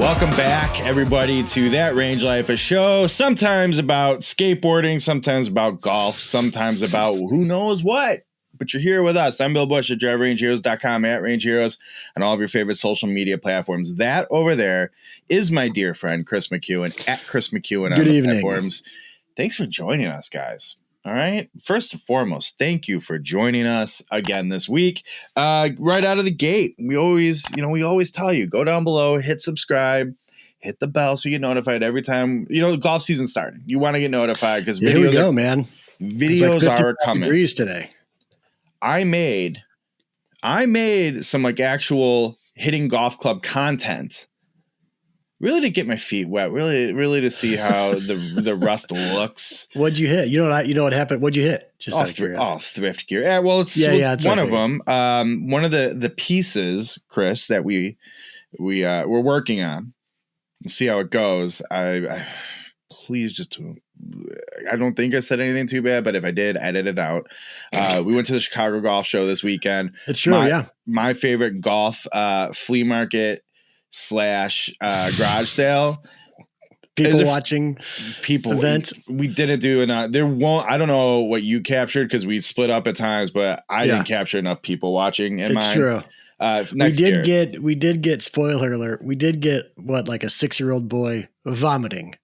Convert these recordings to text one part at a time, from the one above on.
Welcome back, everybody, to That Range Life, a show sometimes about skateboarding, sometimes about golf, sometimes about who knows what. But you're here with us. I'm Bill Bush at DriveRangeHeroes.com, at Range Heroes, and all of your favorite social media platforms. That over there is my dear friend, Chris McEwen, at Chris McEwen on the platforms. Thanks for joining us, guys. All right. First and foremost, thank you for joining us again this week. Right out of the gate, we always tell you, go down below, hit subscribe, hit the bell so you get notified every time, golf season starting. You want to get notified because here we go, man. Videos are coming. Degrees today. I made some like actual hitting golf club content. Really to get my feet wet, really to see how the rust looks. What'd you hit? You know what happened? What'd you hit? Just thrift gear. Yeah, well, it's one of them. One of the pieces, Chris, that we're working on. See how it goes. Please just. I don't think I said anything too bad, but if I did, edit it out. We went to the Chicago Golf Show this weekend. It's true, yeah. My favorite golf flea market / garage sale. People watching event. We didn't do enough. I don't know what you captured because we split up at times, but I didn't capture enough people watching in mine. It's true. We did get spoiler alert. We did get like a 6-year-old boy vomiting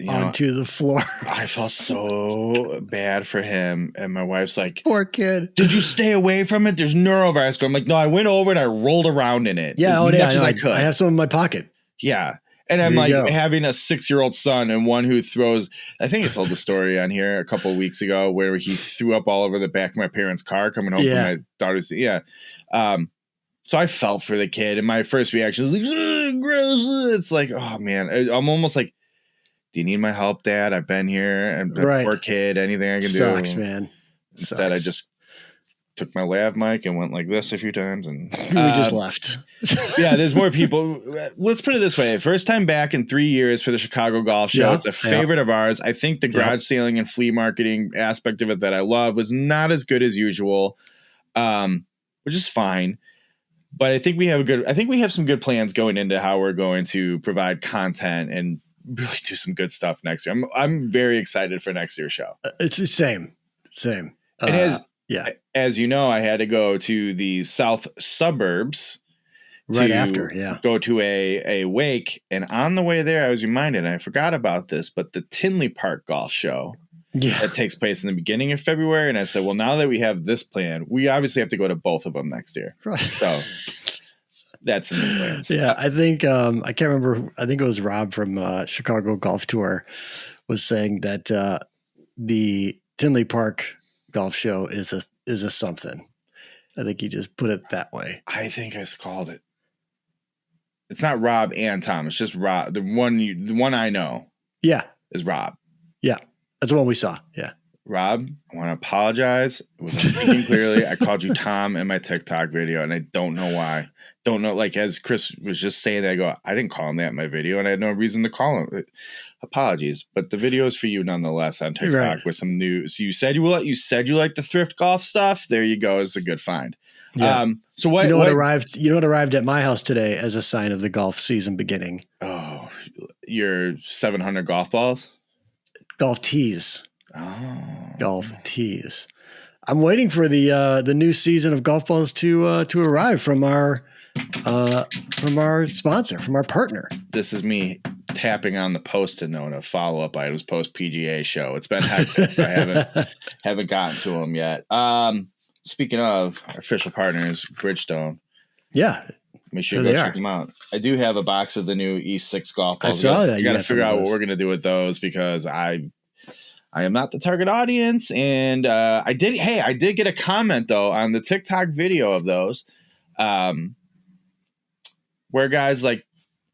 onto the floor. I felt so bad for him. And my wife's like, poor kid. Did you stay away from it? There's neurovascular. I'm like, no, I went over and I rolled around in it. Yeah. As much as I could. I have some in my pocket. Yeah. And I'm like having a 6-year-old son and one who throws, I think I told the story on here a couple of weeks ago where he threw up all over the back of my parents' car coming home from my daughter's. Yeah. So I felt for the kid and my first reaction was like, gross. It's like, oh man, I'm almost like, do you need my help, Dad? I've been here and poor kid, anything I can do. Sucks, man. Instead, I just took my lav mic and went like this a few times and we just left. Yeah, there's more people. Let's put it this way. First time back in 3 years for the Chicago Golf Show. Yeah, it's a favorite of ours. I think the garage sailing and flea marketing aspect of it that I love was not as good as usual, which is fine. But I think we have some good plans going into how we're going to provide content and really do some good stuff next year. I'm very excited for next year's show. It's the same. And as you know, I had to go to the south suburbs go to a wake. And on the way there, I was reminded, and I forgot about this, but the Tinley Park Golf Show that takes place in the beginning of February. And I said, well, now that we have this plan, we obviously have to go to both of them next year. Right. So that's in the plans. Yeah, I think I can't remember. I think it was Rob from Chicago Golf Tour was saying that the Tinley Park Golf Show is a something. I think he just put it that way. I think I called it. It's not Rob and Tom. It's just Rob. The one I know. Yeah, is Rob. Yeah, that's the one we saw. Yeah. Rob, I want to apologize. I wasn't thinking clearly. I called you Tom in my TikTok video, and I don't know why. Don't know, like as Chris was just saying that, I go, I didn't call him that in my video, and I had no reason to call him. Apologies, but the video is for you nonetheless on TikTok with some news. So you said you like the thrift golf stuff. There you go. It's a good find. Yeah. So what arrived? You know what arrived at my house today as a sign of the golf season beginning? Oh, your 700 golf balls, golf tees. Oh, golf tees. I'm waiting for the new season of golf balls to arrive from our sponsor, from our partner. This is me tapping on the post-it note of follow-up items post PGA show. It's been hectic. I haven't gotten to them yet. Speaking of our official partners, Bridgestone. Yeah. Make sure you go check them out. I do have a box of the new E6 golf balls. I saw that. You got to figure out what we're going to do with those because I am not the target audience. And I did get a comment though on the TikTok video of those. Where guys like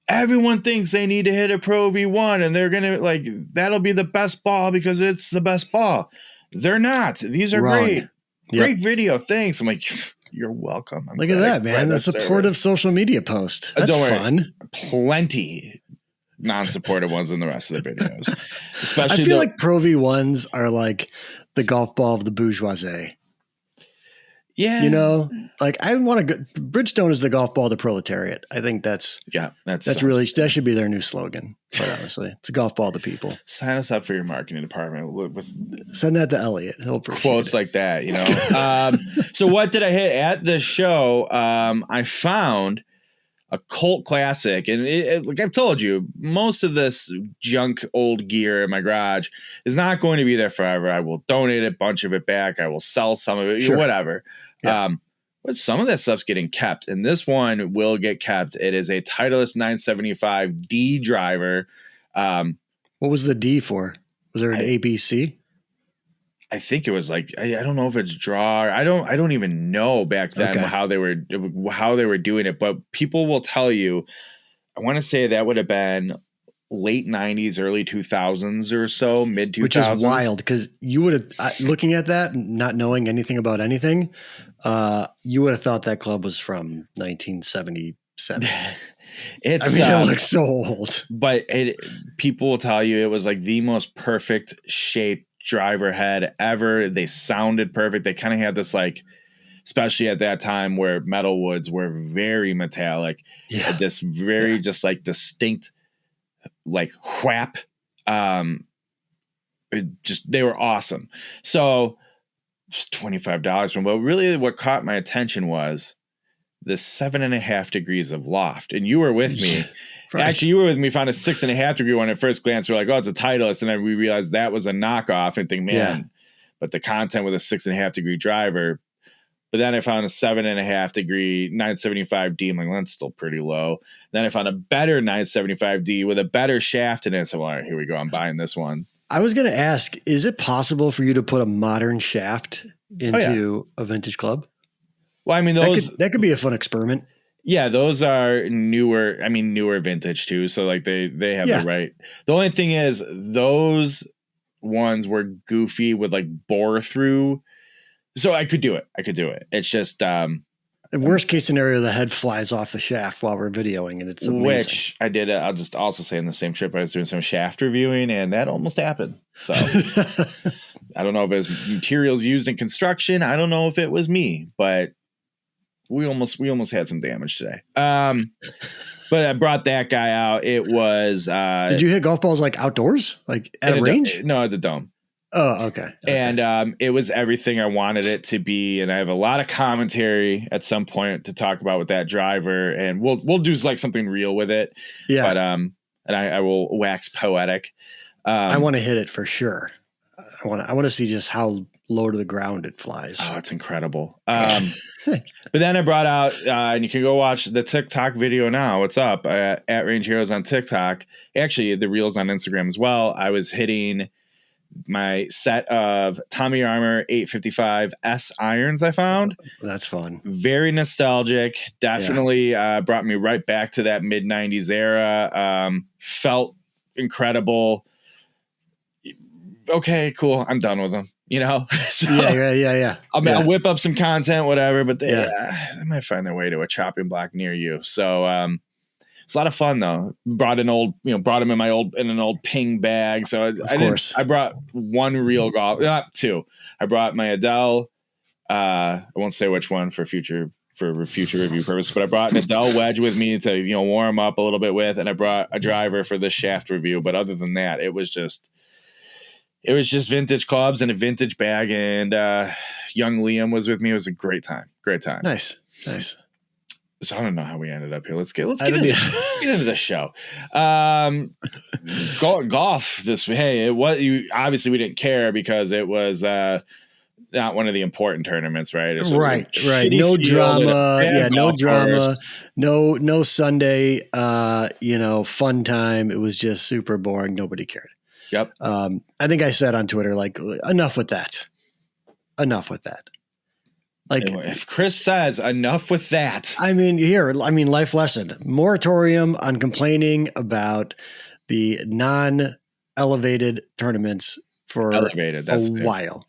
everyone thinks they need to hit a Pro V1 and they're going to that'll be the best ball because it's the best ball. They're not. These are great. Yep. Great video. Thanks. I'm like, you're welcome. Look at that, man. The supportive social media post. That's fun. Plenty non-supportive ones in the rest of the videos. Especially I feel like Pro V1s are like the golf ball of the bourgeoisie. Yeah. You know, like I want to go. Bridgestone is the golf ball of the proletariat. I think that's that should be their new slogan. Quite honestly, it's a golf ball of the people. Sign us up for your marketing department with Send that to Elliot. He'll appreciate quotes it. like that. You know. So what did I hit at the show? I found a cult classic, and like I've told you, most of this junk old gear in my garage is not going to be there forever. I will donate a bunch of it back. I will sell some of it, Sure. whatever. Yeah. But some of that stuff's getting kept, and this one will get kept. It is a Titleist 975D driver. What was the D for? Was there an ABC? I think it was like I don't know if it's draw. I don't even know back then how they were doing it. But people will tell you. I want to say that would have been late 90s, early 2000s or so, mid 2000s. Which is wild because you would have looking at that, not knowing anything about anything, you would have thought that club was from 1977. It looks so old. But people will tell you it was like the most perfect shaped driver head ever. They sounded perfect. They kind of had this like, especially at that time where metal woods were very metallic. Yeah. This very just like distinct like whap. They were awesome. So it's $25 from, but really what caught my attention was the 7.5 degrees of loft. And you were with me. Right. Actually, you were with me, found a 6.5 degree one at first glance. We're like, oh, it's a Titleist. And then we realized that was a knockoff and think, man, but the content with a 6.5 degree driver. But then I found a 7.5 degree 975D. I'm like, well, that's still pretty low. Then I found a better 975D with a better shaft in it. So, all right, here we go. I'm buying this one. I was going to ask, is it possible for you to put a modern shaft into a vintage club? Well, I mean, that could be a fun experiment. Yeah, those are newer vintage too. So like they have the right. The only thing is those ones were goofy with like bore through. So I could do it. It's just the worst case scenario, the head flies off the shaft while we're videoing, and it's amazing. Which I did. I'll just also say in the same trip I was doing some shaft reviewing, and that almost happened. So I don't know if it was materials used in construction. I don't know if it was me, but we almost had some damage today. But I brought that guy out. It was. Did you hit golf balls like outdoors, like at a range? No, at the Dome. Oh, okay. And it was everything I wanted it to be. And I have a lot of commentary at some point to talk about with that driver, and we'll do like something real with it. Yeah. But and I will wax poetic. I want to hit it for sure. I want to see just how low to the ground it flies. Oh, it's incredible. But then I brought out, and you can go watch the TikTok video now. It's up at Range Heroes on TikTok. Actually, the reels on Instagram as well. I was hitting my set of Tommy Armour 855 S irons I found. That's fun. Very nostalgic. Definitely brought me right back to that mid 90s era. Felt incredible. Okay, cool. I'm done with them. You know? So yeah. I'll whip up some content, whatever, but they might find their way to a chopping block near you. So it's a lot of fun though. Brought them in an old ping bag. So I brought one real golf, not two. I brought my Adele. I won't say which one for future review purpose, but I brought an Adele wedge with me to, warm up a little bit with, and I brought a driver for the shaft review. But other than that, it was just vintage clubs and a vintage bag, and young Liam was with me. It was a great time. Nice. So I don't know how we ended up here. Let's get into the show. Golf this. Hey, it was obviously we didn't care because it was not one of the important tournaments, right? Right. No drama. No drama. No Sunday. Fun time. It was just super boring. Nobody cared. Yep. I think I said on Twitter, like, enough with that. Like, if Chris says enough with that, life lesson: moratorium on complaining about the non-elevated tournaments for a while.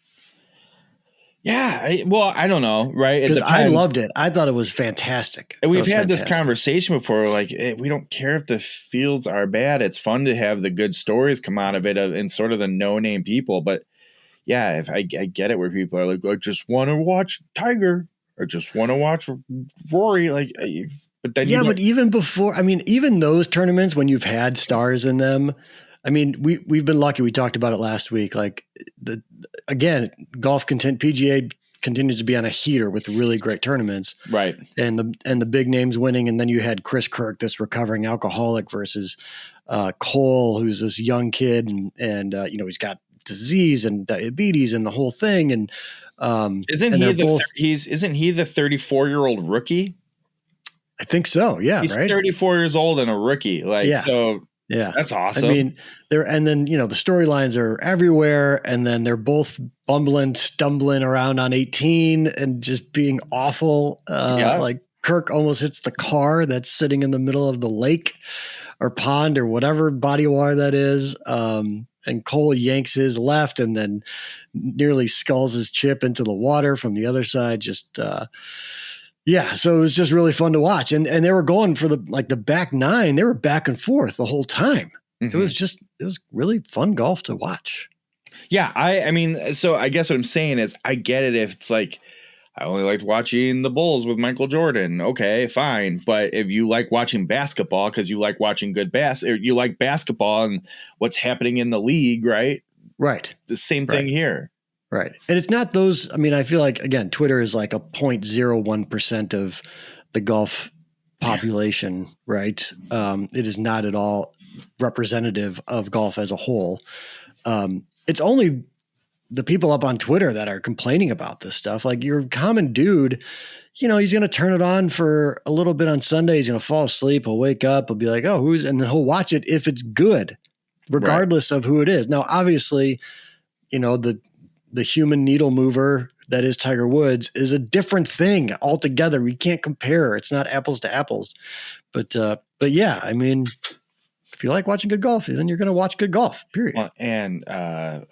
Yeah, I don't know, right? Because I loved it. I thought it was fantastic. And we've had this conversation before. Like, we don't care if the fields are bad. It's fun to have the good stories come out of it and sort of the no-name people. But yeah, if I get it where people are like, I just want to watch Tiger. I just want to watch Rory. Like, but then but even before, I mean, even those tournaments when you've had stars in them, I mean, we've been lucky. We talked about it last week. Like PGA continues to be on a heater with really great tournaments, right? And the big names winning, and then you had Chris Kirk, this recovering alcoholic, versus Cole, who's this young kid, and he's got disease and diabetes and the whole thing, and isn't he the 34-year-old rookie? I think so. Yeah, he's right. 34 years old and a rookie. So. Yeah, that's awesome. I mean, the storylines are everywhere, and then they're both stumbling around on 18 and just being awful. Like Kirk almost hits the car that's sitting in the middle of the lake or pond or whatever body of water that is. And Cole yanks his left and then nearly sculls his chip into the water from the other side. So it was just really fun to watch. And they were going for the back nine. They were back and forth the whole time. Mm-hmm. It was really fun golf to watch. Yeah. I mean, so I guess what I'm saying is I get it if it's like, I only liked watching the Bulls with Michael Jordan. Okay, fine. But if you like watching basketball because you like watching good you like basketball and what's happening in the league, right? Right. The same thing here. Right. And it's not those, I mean, I feel like, again, Twitter is like a 0.01% of the golf population, right? It is not at all representative of golf as a whole. It's only the people up on Twitter that are complaining about this stuff. Like your common dude, he's going to turn it on for a little bit on Sunday. He's going to fall asleep. He'll wake up. He'll be like, oh, and then he'll watch it if it's good, regardless of who it is. Now, obviously, the human needle mover that is Tiger Woods is a different thing altogether. We can't compare. It's not apples to apples. But yeah, I mean, if you like watching good golf, then you're going to watch good golf, period. And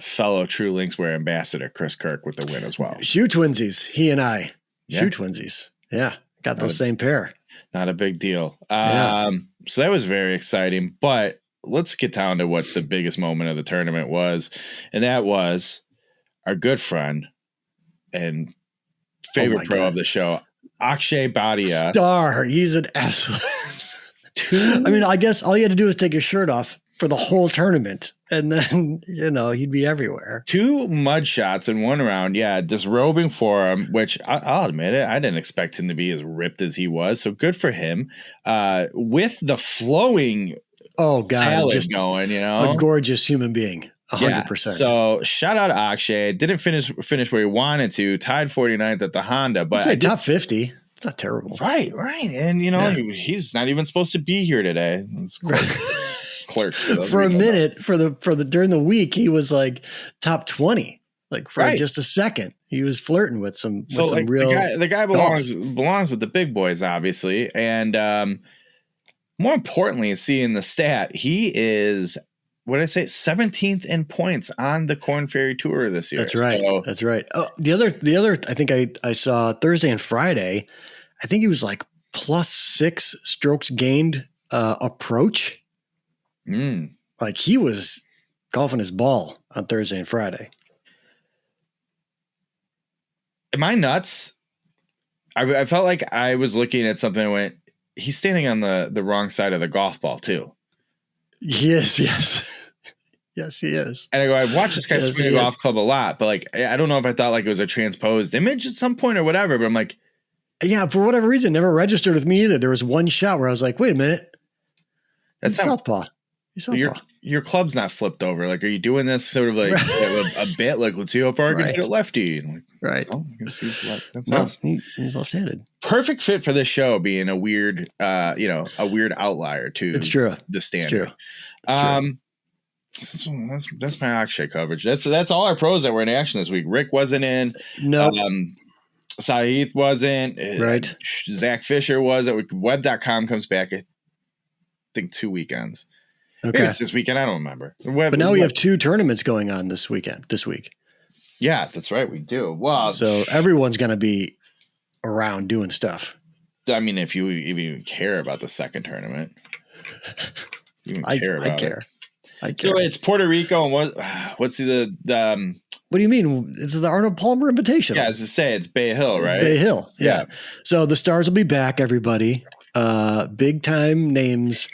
fellow True Linkswear ambassador Chris Kirk with the win as well. Shoe twinsies, he and I. Yeah. Shoe twinsies. Yeah, got those same pair. Not a big deal. So that was very exciting. But let's get down to what the biggest moment of the tournament was. And that was our good friend and favorite pro of the show, Akshay Bhatia. Star. He's an absolute. I mean, I guess all you had to do is take your shirt off for the whole tournament, and then he'd be everywhere. 2 mud shots in 1 round. Yeah, disrobing for him, which I'll admit it, I didn't expect him to be as ripped as he was. So good for him. With the flowing salad just going, a gorgeous human being. 100%. Yeah. So shout out to Akshay. Didn't finish where he wanted to. Tied 49th at the Honda, but I'd say top 50. It's not terrible. Right. And he's not even supposed to be here today. It's clerks for a minute for the during the week he was like top 20. Like for just a second, he was flirting with some real. The guy belongs with the big boys, obviously, and more importantly, seeing the stat, he is. What did I say? 17th in points on the Korn Ferry Tour this year. That's right. That's right. Oh, the other. I think I saw Thursday and Friday. I think he was like +6 strokes gained approach. Like he was golfing his ball on Thursday and Friday. Am I nuts? I felt like I was looking at something and went, he's standing on the wrong side of the golf ball too. Yes. Yes, he is. And I go, I've watched this guy swing a golf club a lot, but like, I don't know if I thought like it was a transposed image at some point or whatever, but I'm like. Yeah, for whatever reason, never registered with me either. There was one shot where I was like, wait a minute. That's southpaw. Your club's not flipped over. Like, are you doing this sort of like a bit? Like, let's see how far I can hit a lefty. And like, right. Oh, he's left. That's awesome. He's left-handed. Perfect fit for this show being a weird outlier to it's true. The standard. It's true. That's my Akshay coverage. That's all our pros that were in action this week. Rick wasn't in. No. Sahith wasn't. Right. Zach Fisher wasn't. Web.com comes back, I think 2 weekends. Okay. Maybe it's this weekend. I don't remember. But now we have 2 tournaments going on this week. Yeah, that's right. We do. Well, so everyone's going to be around doing stuff. I mean, if you even care about the second tournament, I care. So it's Puerto Rico and what's the What do you mean? It's the Arnold Palmer Invitational. Yeah, as to say, it's Bay Hill, right? Bay Hill. Yeah. So the Stars will be back, everybody. Big time names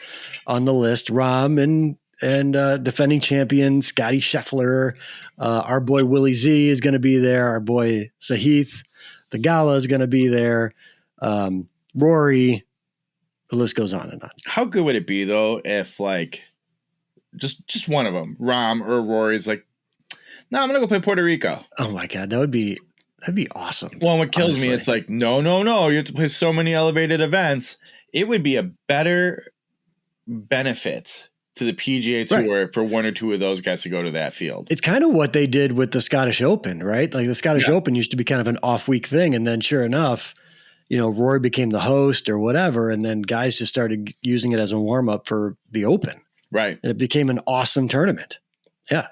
on the list. Rahm and defending champion Scotty Scheffler. Our boy Willie Z is going to be there. Our boy Sahith Theegala is going to be there. Rory. The list goes on and on. How good would it be though if like just one of them, Rahm or Rory's like, no, I'm gonna go play Puerto Rico. Oh my God, that'd be awesome. Well, what kills honestly. me, it's like, no, you have to play so many elevated events. It would be a better benefit to the PGA Tour for one or two of those guys to go to that field. It's kind of what they did with the Scottish Open, right? Like the Scottish Open used to be kind of an off-week thing, and then sure enough, Rory became the host or whatever, and then guys just started using it as a warm-up for the Open. Right. And it became an awesome tournament. Yeah.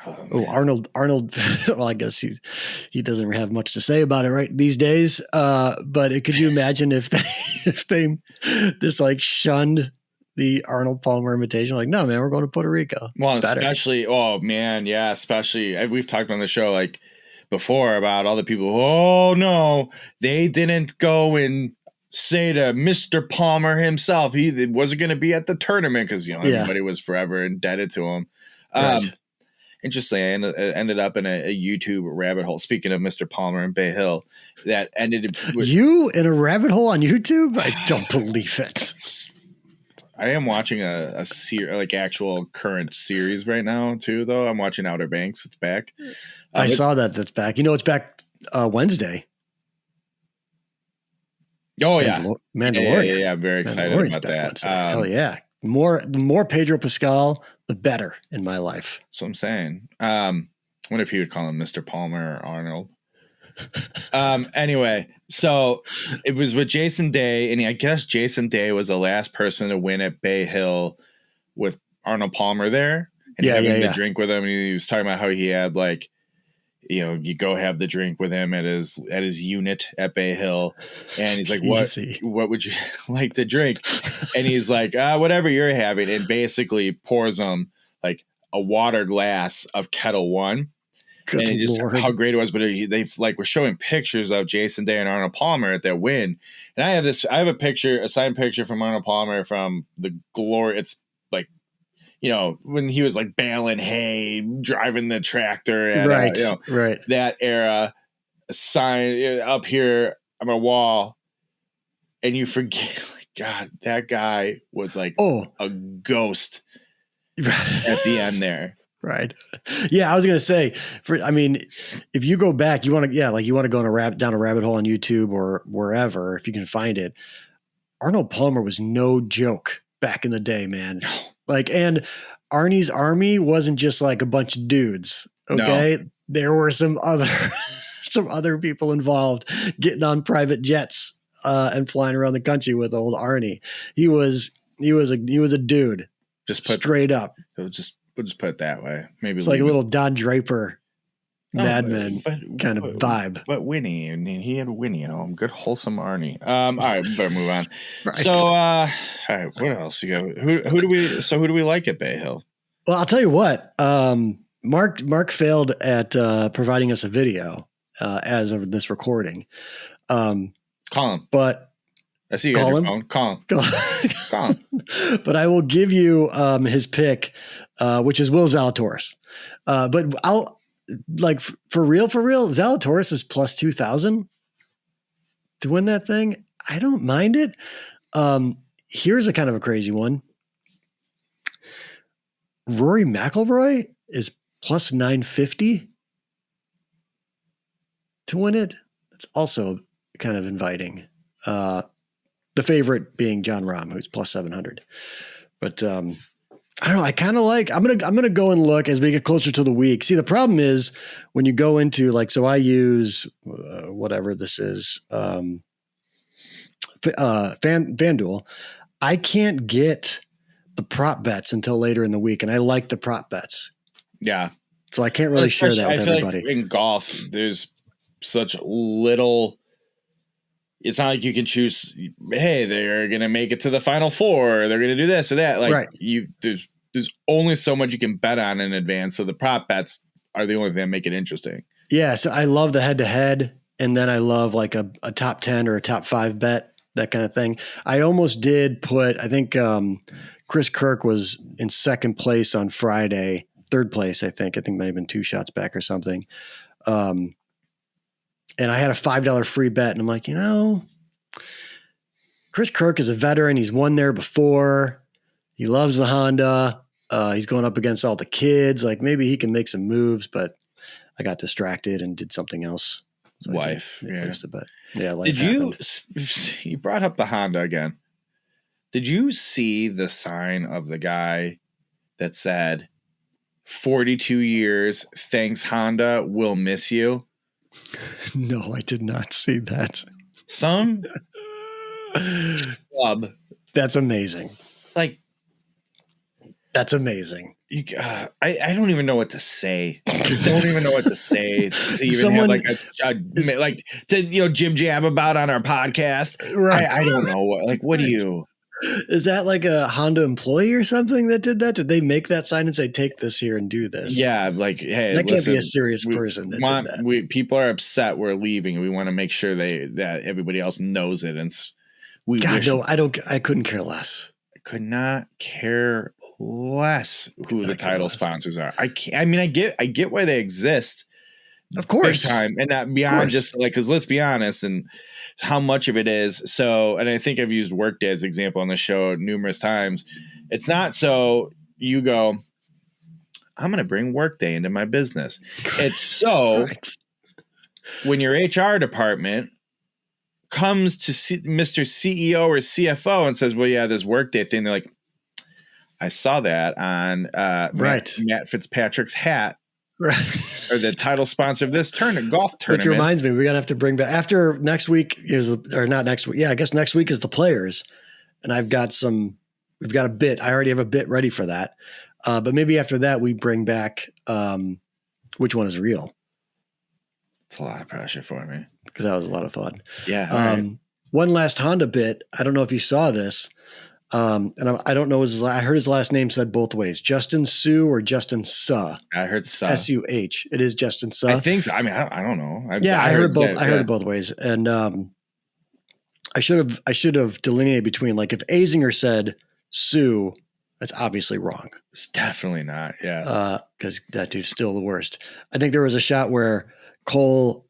Oh, Arnold. Well, I guess he doesn't have much to say about it right these days. But could you imagine if they just like shunned the Arnold Palmer Invitational? Like, no, man, we're going to Puerto Rico. Well, especially, especially we've talked on the show like before about all the people. Oh no, they didn't go and say to Mr. Palmer himself he wasn't going to be at the tournament because everybody was forever indebted to him. Right. Interestingly, I ended up in a YouTube rabbit hole. Speaking of Mr. Palmer and Bay Hill, that ended with you in a rabbit hole on YouTube. I don't believe it. I am watching a actual current series right now too. Though I'm watching Outer Banks. It's back. I saw that's back. It's back Wednesday. Oh yeah, Mandalorian. Yeah. I'm very excited about that. Hell yeah! The more Pedro Pascal, the better in my life. That's what I'm saying. What if he would call him Mr. Palmer or Arnold? Anyway, so it was with Jason Day, and I guess Jason Day was the last person to win at Bay Hill with Arnold Palmer there, and having the drink with him. And he was talking about how he had like, you go have the drink with him at his unit at Bay Hill, and he's like, what would you like to drink? And he's like, whatever you're having, and basically pours him like a water glass of Kettle One. Good and just Lord. how great it was, but they like were showing pictures of Jason Day and Arnold Palmer at that win, and I have a signed picture from Arnold Palmer from the glory. It's like, when he was like baling hay, driving the tractor, at, right, that era. A sign up here on my wall, and you forget, like, God, that guy was like a ghost at the end there. Right. Yeah, I was gonna say. If you go back, you want to go down a rabbit hole on YouTube or wherever, if you can find it. Arnold Palmer was no joke back in the day, man. Like, and Arnie's Army wasn't just like a bunch of dudes. Okay, there were some other people involved, getting on private jets and flying around the country with old Arnie. He was a dude. Just put straight up. We'll just put it that way. Maybe it's like a little Don Draper, Mad Men kind of vibe. But Winnie, and he had Winnie, good wholesome Arnie. All right, we better move on. Right. So, all right, what else you got? Who do we like at Bay Hill? Well, I'll tell you what. Mark failed at providing us a video as of this recording. Call him. But I see you got your phone. Call him. But I will give you his pick, which is Will Zalatoris. But I'll for real, Zalatoris is plus 2,000 to win that thing. I don't mind it. Here's a kind of a crazy one. Rory McIlroy is plus 950 to win it. It's also kind of inviting. The favorite being Jon Rahm, who's plus 700. But I don't know. I kind of like. I'm gonna go and look as we get closer to the week. See, the problem is when you go into so I use whatever this is, FanDuel. I can't get the prop bets until later in the week, and I like the prop bets. Yeah. So I can't really share that with everybody. Like in golf, there's such little. It's not like you can choose, hey, they're going to make it to the Final Four. Or they're going to do this or that. Like, right. There's only so much you can bet on in advance. So the prop bets are the only thing that make it interesting. Yeah, so I love the head-to-head, and then I love like a top 10 or a top 5 bet, that kind of thing. I almost did put, I think Chris Kirk was in second place on Friday, third place, I think. It might have been 2 shots back or something. And I had a $5 free bet, and I'm like, Chris Kirk is a veteran. He's won there before. He loves the Honda. He's going up against all the kids. Like maybe he can make some moves, but I got distracted and did something else. So Life. Yeah. Life Did you brought up the Honda again. Did you see the sign of the guy that said 42 years, thanks Honda, we'll miss you? No, I did not see that. Some club. That's amazing. Like, that's amazing. I don't even know what to say. I don't even know what to say to even have like to jib jab about on our podcast. Right. I don't know what do you? Is that like a Honda employee or something that did that? Did they make that sign and say, "Take this here and do this"? Yeah, like hey, that can't be a serious person. That did that. People are upset. We're leaving, and we want to make sure that everybody else knows it. And I couldn't care less. Could not care less who the title sponsors are. I get why they exist, of course, big time, and not beyond just like, because let's be honest, and how much of it is so. And I think I've used Workday as an example on the show numerous times. It's not so you go, I'm going to bring Workday into my business. It's so when your HR department comes to Mr. CEO or CFO and says, well, yeah, this Workday thing. They're like, I saw that on Matt Fitzpatrick's hat. Right. Or the title sponsor of this golf tournament. Which reminds me, we're going to have to bring back after next week not next week. Yeah, I guess next week is the Players. And we've got a bit. I already have a bit ready for that. But maybe after that, we bring back which one is real. It's a lot of pressure for me. Because that was a lot of fun. Yeah. Right. One last Honda bit. I don't know if you saw this. And I don't know. I heard his last name said both ways. Justin Suh or Justin Suh. I heard Suh. S-U-H. It is Justin Suh. I think so. I mean, I don't know. I heard both. I heard it both ways. And I should have delineated between, like, if Azinger said Suh, that's obviously wrong. It's definitely not. Yeah. Because that dude's still the worst. I think there was a shot where Cole,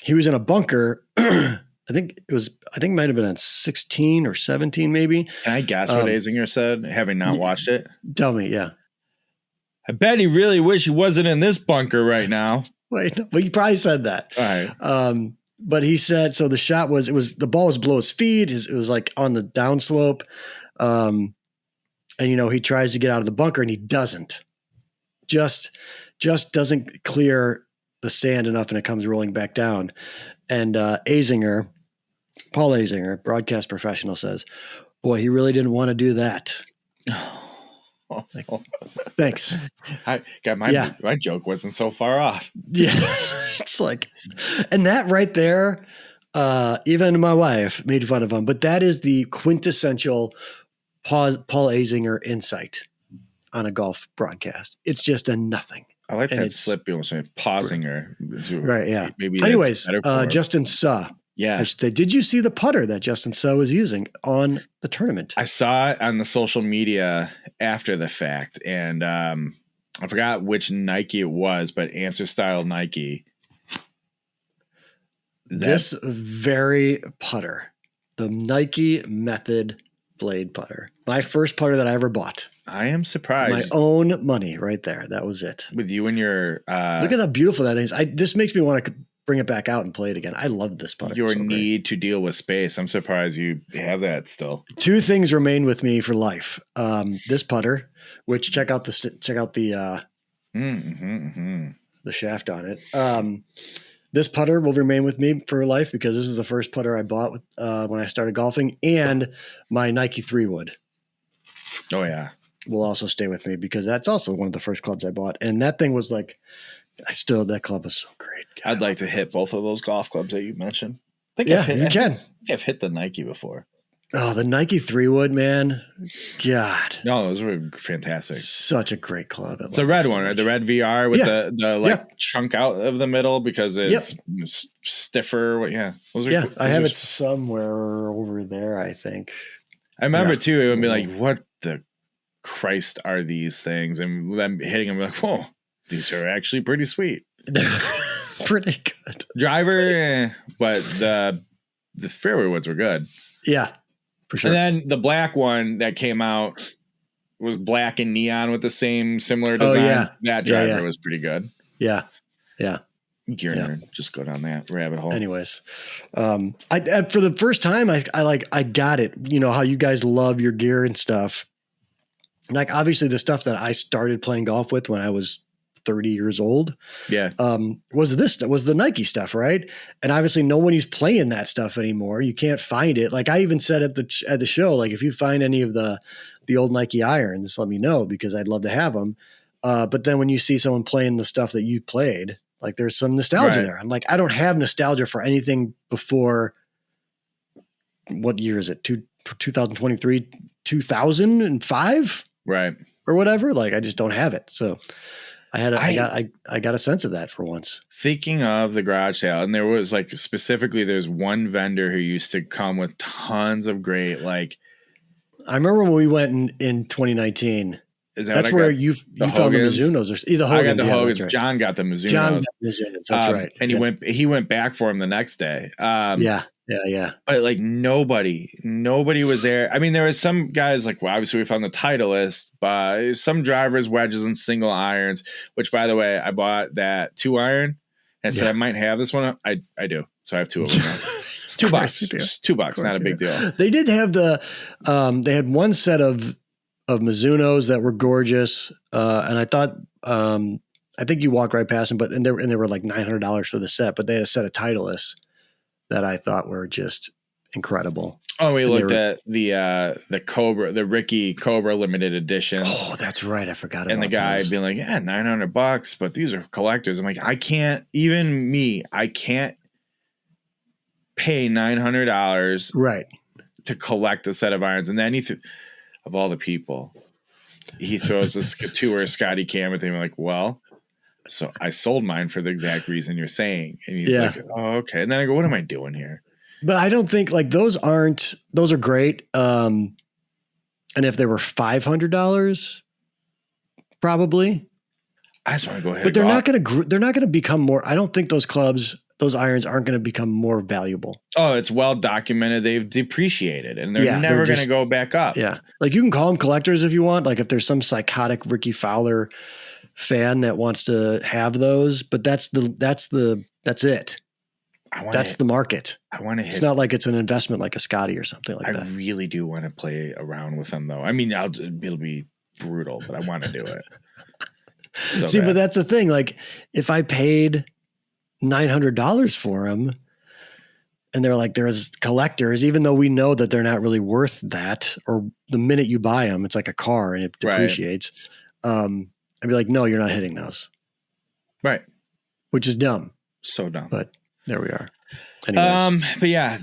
he was in a bunker. I think it might have been on 16 or 17, maybe. Can I guess what Azinger said, having not watched it? Tell me, yeah. I bet he really wish he wasn't in this bunker right now. Wait, well, he probably said that. All right. But he said, so the shot was, the ball was below his feet. It was like on the downslope. And, he tries to get out of the bunker and he doesn't. Just doesn't clear the sand enough and it comes rolling back down. And Paul Azinger, broadcast professional, says, boy, he really didn't want to do that. Like, thanks. My joke wasn't so far off. Yeah. It's like, and that right there, even my wife made fun of him, but that is the quintessential Paul Azinger insight on a golf broadcast. It's just a nothing. I like that slip people saying pausing her. Right, yeah. Maybe anyways, Justin Suh. Yeah. I should say, did you see the putter that Justin Suh was using on the tournament? I saw it on the social media after the fact, and I forgot which Nike it was, but Answer Style Nike. This very putter, the Nike Method Blade putter, my first putter that I ever bought. I am surprised. My own money right there. That was it. With you and your look at how beautiful that is. This makes me want to bring it back out and play it again. I love this putter. Your need to deal with space. I'm surprised you have that still. 2 things remain with me for life. This putter, which check out the shaft on it. This putter will remain with me for life because this is the first putter I bought when I started golfing, and my Nike 3-wood. Oh yeah. Will also stay with me because that's also one of the first clubs I bought. And that thing was like, that club was so great. God, I'd like to hit both of those golf clubs that you mentioned. You can. I've hit the Nike before. Oh, the Nike 3-wood, man. God. No, those were fantastic. Such a great club. It's the red one, right? The red VR with Yeah. the like chunk out of the middle because it's Yep. stiffer. Yeah. Those Yeah. are, I have it somewhere over there, I think. I remember too, it would be like, what the Christ are these things? And them hitting them like, whoa, these are actually pretty sweet. Pretty good. Driver, but the fairway woods were good. Yeah. For sure. And then the black one that came out was black and neon with the same similar design. Oh, yeah. That driver was pretty good. Yeah. Yeah. Gear nerd, just go down that rabbit hole. Anyways, I for the first time, I got it. You know how you guys love your gear and stuff. Like obviously the stuff that I started playing golf with when I was 30 years old. Yeah. Was the Nike stuff, right? And obviously nobody's playing that stuff anymore. You can't find it. Like I even said at the show, like if you find any of the old Nike irons, let me know because I'd love to have them. But then when you see someone playing the stuff that you played, like there's some nostalgia there. I'm like, I don't have nostalgia for anything before what year is it? 2023, 2005? Right. Or whatever. Like I just don't have it. So I got a sense of that for once. Thinking of the garage sale, and there was like specifically there's one vendor who used to come with tons of great like I remember when we went in 2019. That's where you found the Mizunos or either Hogan's. I got the Hogan's. Right. John got the Mizunos. That's right. And he went back for him the next day. Yeah. But like nobody was there. I mean, there was some guys like, well, obviously we found the Titleist, but some drivers, wedges, and single irons. Which, by the way, I bought that 2-iron. And I said I might have this one. I do. So I have 2 of them. Now. It's $2. It's $2. Not a big deal. They did have they had one set of Mizunos that were gorgeous. And I thought, I think you walked right past them, but they were like $900 for the set, but they had a set of Titleists that I thought were just incredible. Oh, we looked at the Cobra, the Ricky Cobra limited edition. Oh, that's right. I forgot about And the guy being like, yeah, $900, but these are collectors. I'm like, I can't pay $900 right to collect a set of irons. And then of all the people, he throws this tour Scotty Cam at him like, well, so I sold mine for the exact reason you're saying. And he's like, oh, okay. And then I go, what am I doing here? But I don't think like those are great. And if they were $500, probably. I just want to go ahead. But they're not going to become more. I don't think those irons aren't going to become more valuable. Oh, it's well documented. They've depreciated and they're never going to go back up. Yeah. Like you can call them collectors if you want. Like if there's some psychotic Ricky Fowler fan that wants to have those, but that's it. That's the market. I want to hit. It's not like it's an investment like a Scotty or something like that. I really do want to play around with them though. I mean, it'll be brutal, but I want to do it. See, but that's the thing. Like if I paid $900 for them and they're like, there's collectors, even though we know that they're not really worth that, or the minute you buy them, it's like a car and it depreciates. I'd be like, no, you're not hitting those. Right. Which is dumb. So dumb. But there we are. Anyways. But yeah,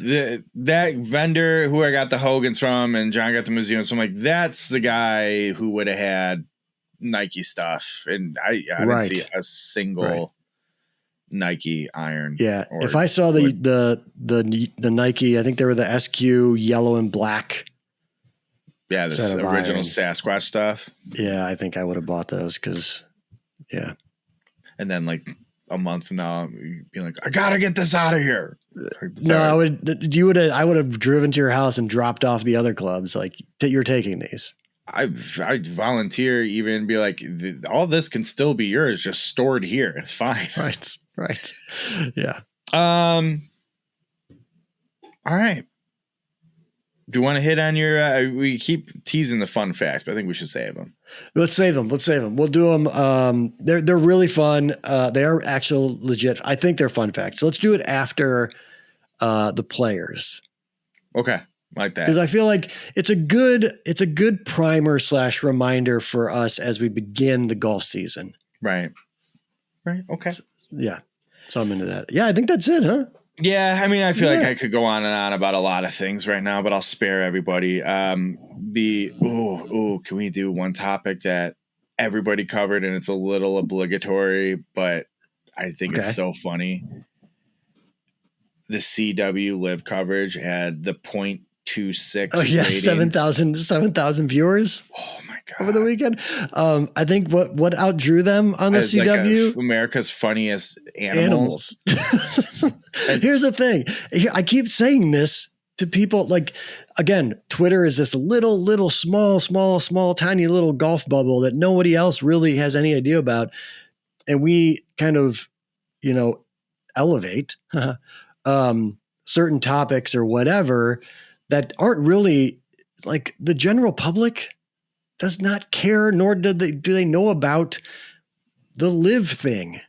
that vendor who I got the Hogans from and John got the Mizuno. So I'm like, that's the guy who would have had Nike stuff. And I didn't see a single Nike iron. Yeah. If I saw the Nike, I think they were the SQ yellow and black. Yeah, this original iron. Sasquatch stuff. Yeah, I think I would have bought those because, yeah. And then like a month from now, you'd be like, I gotta get this out of here. No, I would have driven to your house and dropped off the other clubs. Like you're taking these. I volunteer, even be like, all this can still be yours, just stored here. It's fine. Right. Yeah. All right. Do you want to hit on your? We keep teasing the fun facts, but I think we should save them. Let's save them. We'll do them. They're really fun. They are actual legit. I think they're fun facts. So let's do it after the players. Okay, like that. Because I feel like it's a good primer / reminder for us as we begin the golf season. Right. Okay. Yeah. So I'm into that. Yeah, I think that's it, huh? Yeah, I mean, I feel like I could go on and on about a lot of things right now, but I'll spare everybody. Can we do one topic that everybody covered and it's a little obligatory, but I think it's so funny. The CW live coverage had the 0.26. Oh yeah, 7,000 viewers. Oh my god! Over the weekend, I think what outdrew them on the CW, like America's funniest animals. Here's the thing: I keep saying this to people. Like, again, Twitter is this little small, tiny little golf bubble that nobody else really has any idea about, and we kind of, elevate certain topics or whatever that aren't really like the general public does not care, nor do they know about the live thing.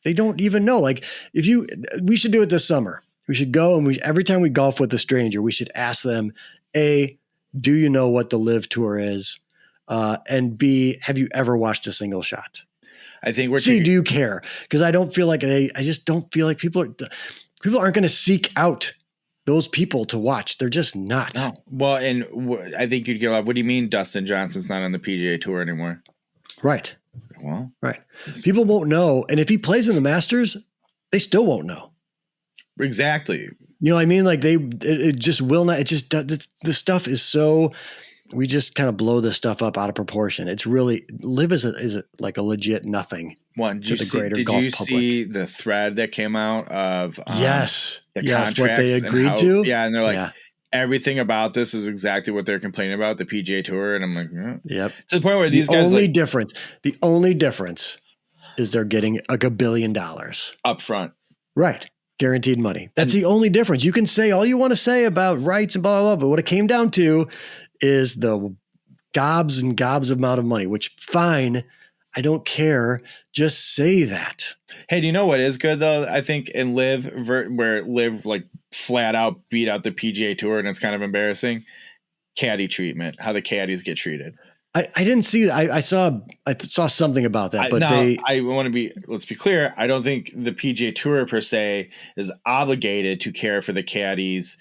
They don't even know. Like, we should do it this summer. We should go and every time we golf with a stranger, we should ask them, A, do you know what the live tour is? And B, have you ever watched a single shot? I think C, do you care? Because I don't feel like I just don't feel like people aren't going to seek out those people to watch. They're just not. No. Well, and I think you'd go, what do you mean Dustin Johnson's not on the PGA Tour anymore? Right. Well, right. People won't know. And if he plays in the Masters, they still won't know. Exactly. You know what I mean? Like it just will not. It just, the stuff is so, we just kind of blow this stuff up out of proportion. It's really, live is like a legit nothing. Did you see the thread that came out of yes, the contracts, what they agreed to? Yeah, and they're like, everything about this is exactly what they're complaining about, the PGA Tour, and I'm like, yep. To the point where these guys the only difference is they're getting $1 billion up front, right? Guaranteed money. That's the only difference. You can say all you want to say about rights and blah blah blah, but what it came down to is the gobs and gobs amount of money. Which fine. I don't care. Just say that. Hey, do you know what is good though? I think in live where live like flat out beat out the PGA Tour and it's kind of embarrassing. Caddy treatment, how the caddies get treated. I didn't see that. I saw something about that, but let's be clear. I don't think the PGA Tour per se is obligated to care for the caddies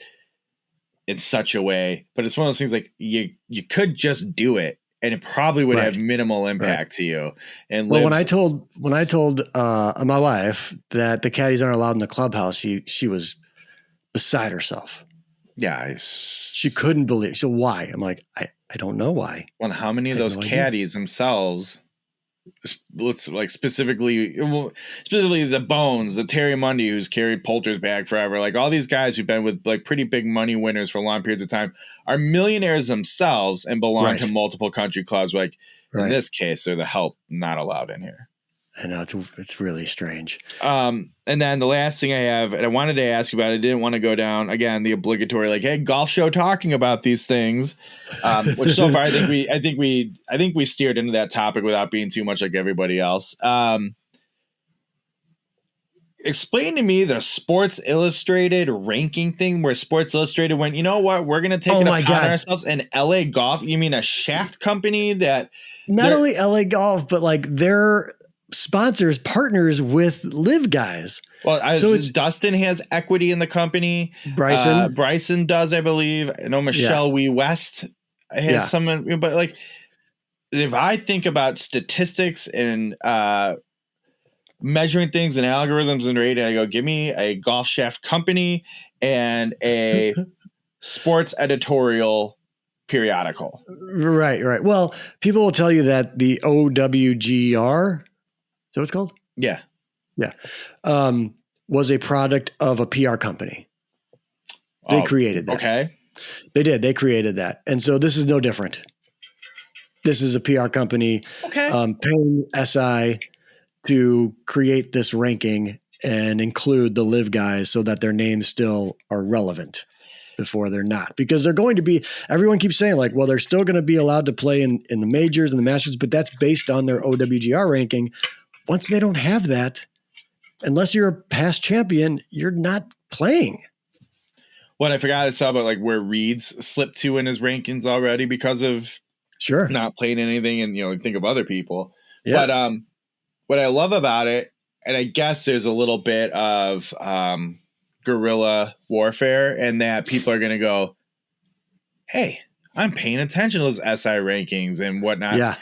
in such a way, but it's one of those things like you could just do it. And it probably would have minimal impact to you. And when I told my wife that the caddies aren't allowed in the clubhouse, she was beside herself. Yeah, she couldn't believe. So why? I'm like, I don't know why. Well, how many of those caddies themselves? Let's like specifically the Bones, the Terry Mundy who's carried Poulter's bag forever. Like all these guys who've been with like pretty big money winners for long periods of time are millionaires themselves and belong to multiple country clubs. Like in this case, they're the help not allowed in here. I know it's really strange. And then the last thing I have, and I wanted to ask you about, I didn't want to go down again the obligatory like, hey, golf show talking about these things, which so far I think we steered into that topic without being too much like everybody else. Explain to me the Sports Illustrated ranking thing where Sports Illustrated went, you know what, we're going to take it upon ourselves. And LA Golf, you mean a shaft company that not only LA Golf, but like they're partners with live guys. Well, so Dustin has equity in the company. Bryson does, I believe. I know Michelle Wee West has some, but like if I think about statistics and measuring things and algorithms and rating, I go, give me a golf shaft company and a sports editorial periodical. Right. Well, people will tell you that the OWGR, is that what it's called? Yeah. Was a product of a PR company. They created that. Okay. They did. They created that. And so this is no different. This is a PR company paying SI to create this ranking and include the live guys so that their names still are relevant before they're not. Because they're going to be, everyone keeps saying like, well, they're still going to be allowed to play in the majors and the Masters, but that's based on their OWGR ranking. Once they don't have that, unless you're a past champion, you're not playing. What I forgot I saw about like where Reed's slipped to in his rankings already because of not playing anything and think of other people. Yeah. But what I love about it, and I guess there's a little bit of guerrilla warfare, and that people are going to go, hey, I'm paying attention to those SI rankings and whatnot. Yeah.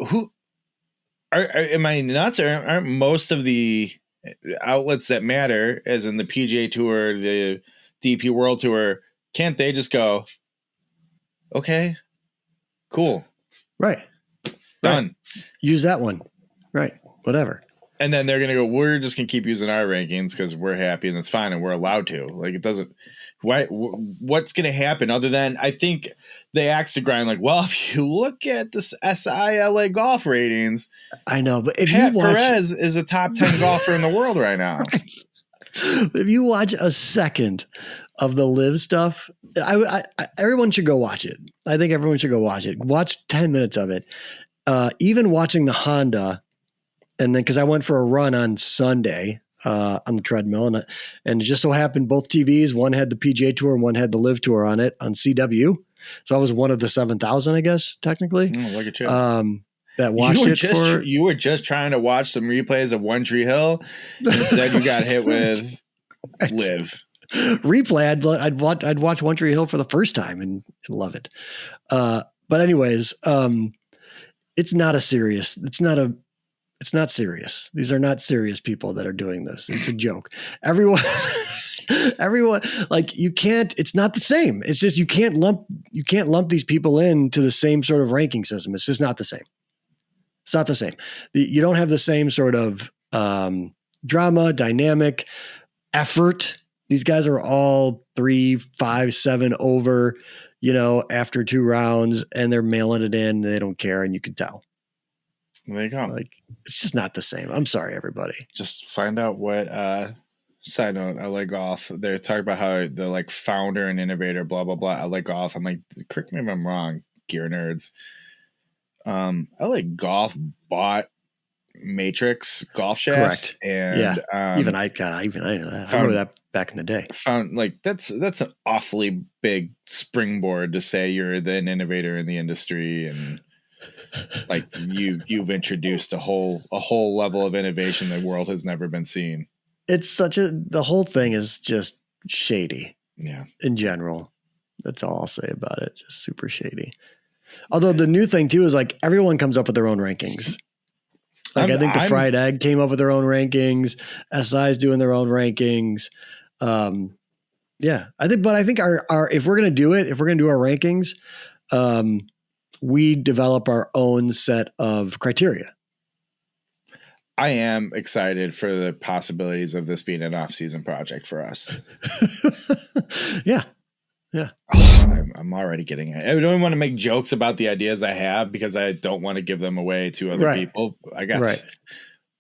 Who am I nuts? Or aren't most of the outlets that matter, as in the PGA Tour, the DP World Tour, can't they just go, okay, cool, right, done, right. Use that one, right? Whatever. And then they're gonna go, we're just gonna keep using our rankings because we're happy and it's fine and we're allowed to. Like, it doesn't. Why? What's gonna happen other than, I think they axe to grind, like, well, if you look at the SI LA golf ratings, I know, but if Pat you watch, Perez is a top 10 golfer in the world right now. Right. But if you watch a second of the live stuff, everyone should go watch it. I think everyone should go watch it. Watch 10 minutes of it. Even watching the Honda, and then because I went for a run on Sunday on the treadmill, and it just so happened both TVs, one had the PGA Tour and one had the Live Tour on it on CW. So I was one of the 7,000, I guess, technically. Look at you. That watched it. You were just trying to watch some replays of One Tree Hill, and instead you got hit with Live. Replay. I'd watch One Tree Hill for the first time and love it. But anyways, it's not serious. These are not serious people that are doing this. It's a joke. Everyone, like, you can't, it's not the same. It's just, you can't lump these people into the same sort of ranking system. It's just not the same. It's not the same. You don't have the same sort of drama, dynamic, effort. These guys are all 3, 5, 7 over, after 2 rounds, and they're mailing it in. And they don't care, and you can tell. There you go. Like, it's just not the same. I'm sorry, everybody. Just find out what. Side note: LA Golf. They're talking about how the, like, founder and innovator, blah blah blah. LA Golf. I'm like, correct me if I'm wrong, gear nerds. LA Golf bought Matrix Golf Shafts. Correct. And yeah, even I know that. I remember that back in the day. Found, like, that's an awfully big springboard to say you're an innovator in the industry, and like you've introduced a whole level of innovation the world has never been seen. It's the whole thing is just shady. Yeah. In general. That's all I'll say about it. Just super shady. Although the new thing too is, like, everyone comes up with their own rankings. Like, I think the Fried Egg came up with their own rankings. SI's doing their own rankings. Yeah, I think our if we're going to do our rankings, we develop our own set of criteria. I am excited for the possibilities of this being an off-season project for us. Yeah. Yeah. Oh, I'm already getting it. I don't even want to make jokes about the ideas I have because I don't want to give them away to other people. I guess.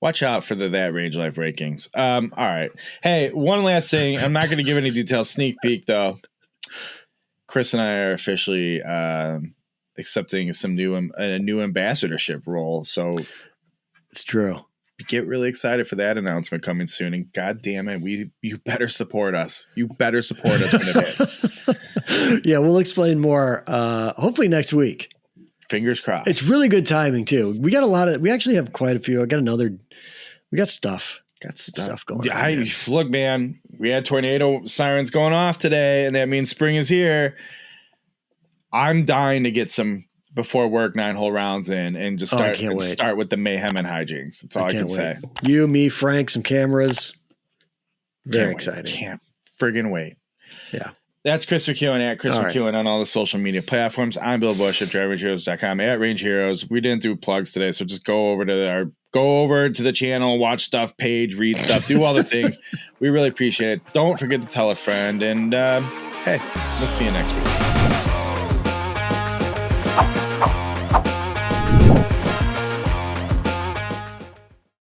Watch out for the That Range Life rankings. All right. Hey, one last thing. I'm not going to give any details. Sneak peek, though. Chris and I are officially accepting a new ambassadorship role. So it's true. Get really excited for that announcement coming soon. And God damn it, you better support us. You better support us when it hits. Yeah, we'll explain more hopefully next week. Fingers crossed. It's really good timing too. We actually have quite a few. We got stuff. Got stuff going on. Look, man, we had tornado sirens going off today, and that means spring is here. I'm dying to get some before work 9-hole rounds in and just start with the mayhem and hijinks. That's all I can say. You, me, Frank, some cameras. Very exciting. Can't friggin' wait. Yeah. That's Chris McEwen at Chris McEwen on all the social media platforms. I'm Bill Bush at DriveRangeHeroes.com at Range Heroes. We didn't do plugs today, so just go over to the channel, watch stuff, page, read stuff, do all the things. We really appreciate it. Don't forget to tell a friend, and hey, we'll see you next week.